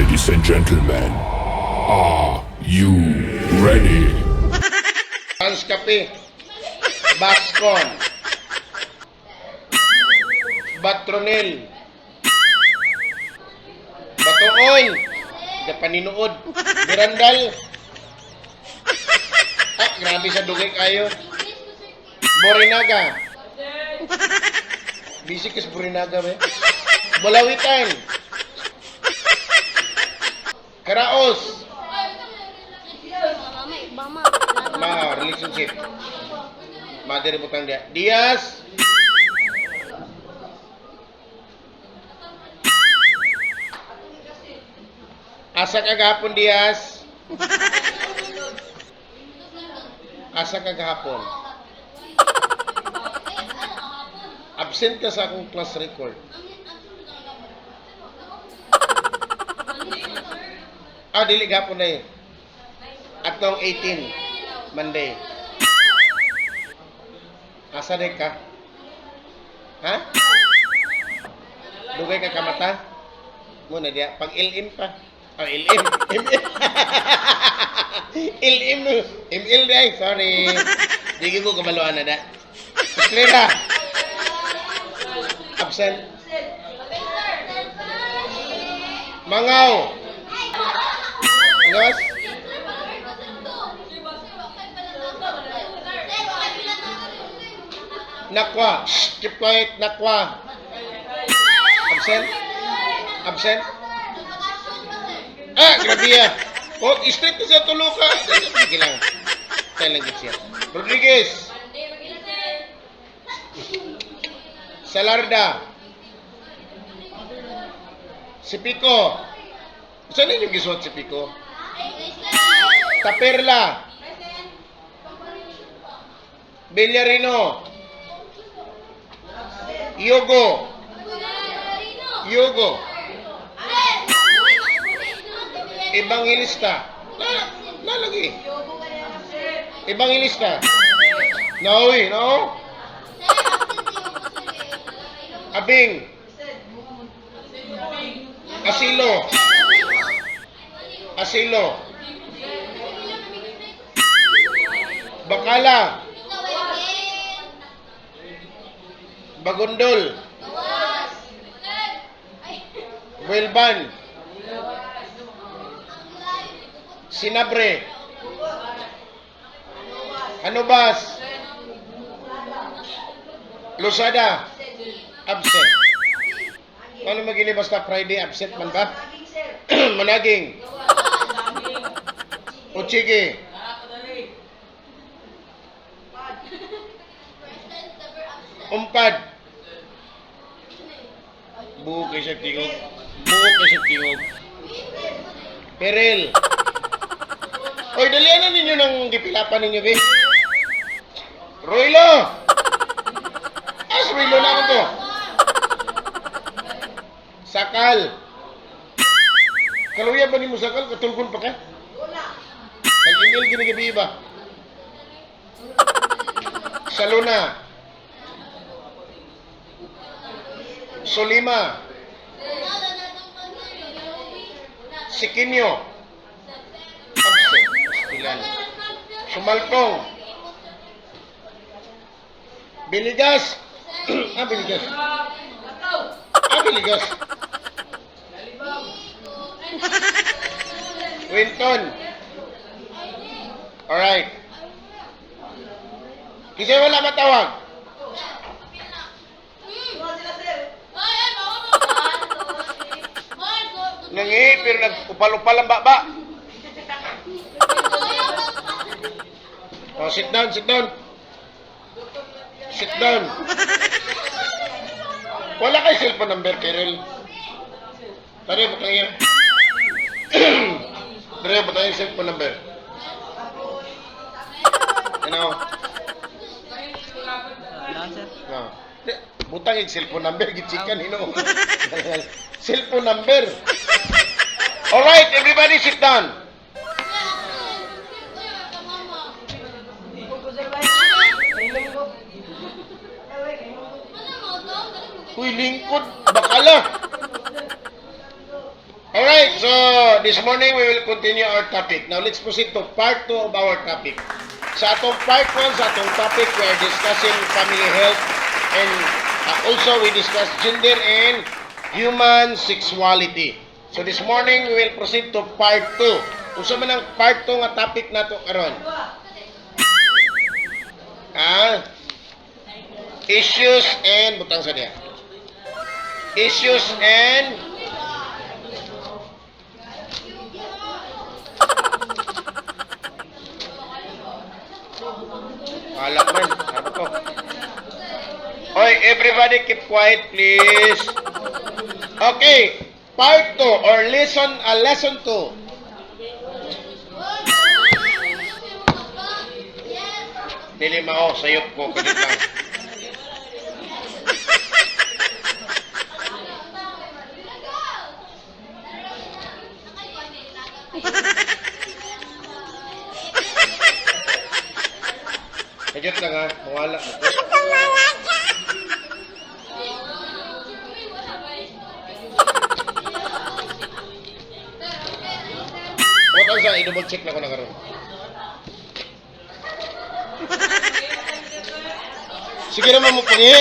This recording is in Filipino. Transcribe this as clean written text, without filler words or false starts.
Ladies and gentlemen, are you ready? Hans Kape, Bascon, Batronil, Batuoy, Japaninuod, Birandal. Grabe sa dugay kayo. Borinaga. Bisikis Borinaga, be. Bulawitan. Karaos. Relationship. Mother butang dia. Dias. Asa kagahapon, Dias? Asa kagahapon? Absent ka sa akong class record. Dili gapon na yun. Atong 18, Monday. Asa na ka? Ha? Dugay ka kamata? Muna dia. Pag ilim pa. Ilim. Ilim. Imil day. Sorry. Digi ko kamaluan na da. Estrella. Absent. Mangaw. Yes? Nakwa. Shh, keep quiet. Nakwa. Absent? Absent? Grabe ya. Straight ka siya tulo ka. Sige lang. Tayo lang siya. Rodriguez. Salarda. Si Pico. Saan yung giswat si Pico? Taperla. Villarino. Yogo. Yogo. Evangelista. Lagi. Evangelista. Naoy, no? Abing. Asilo. Asilo. Bakala. Bagundol. Buelban. Sinabre. Anubas. Lusada. Absent. Paano magili basta Friday absent man ba? Managing. Uchigi. Umpad. Buo kay sa tingog. Buo kay sa tingog. Perel. Oy, dalian na ninyo ng gipilapan ninyo, be. Roylo. Roylo na ako to. Sakal. Kaluya ba ni mo sakal? Katulgon pa ka? Nag-email ginagabi ba? Saluna. Solima. Sikinyo. Absent. Ilan? Sumaltong. Biligas. Biligas. Biligas. Winton. Alright. Kasi wala matawag. Nangi, pero nagupal-upal ang baba. Sit down, sit down. Sit down. Wala kayo cellphone number, Kerel. Tari mo tayo. Tari mo tayo cellphone number. Ano? No. Butang yung cellphone number, gichikan, cellphone number. Alright, everybody sit down. Uy, lingkod, bakala. Alright, so this morning we will continue our topic. Now let's proceed to part 2 of our topic. Sa atong part 1, sa atong topic, we are discussing family health and also we discuss gender and human sexuality. So this morning we will proceed to part 2. Kung sa man ang part 2 nga topic nato karon. Issues and butang sa diya. Issues and alak man. Ano to? Oy, everybody keep quiet please. Okay, part 2 or lesson 2. Dili mao sayop ko kulit lang. Kajot lang ha, mawala mo. Butang sa, i-double check na ko na karon. Sige naman mo pangit.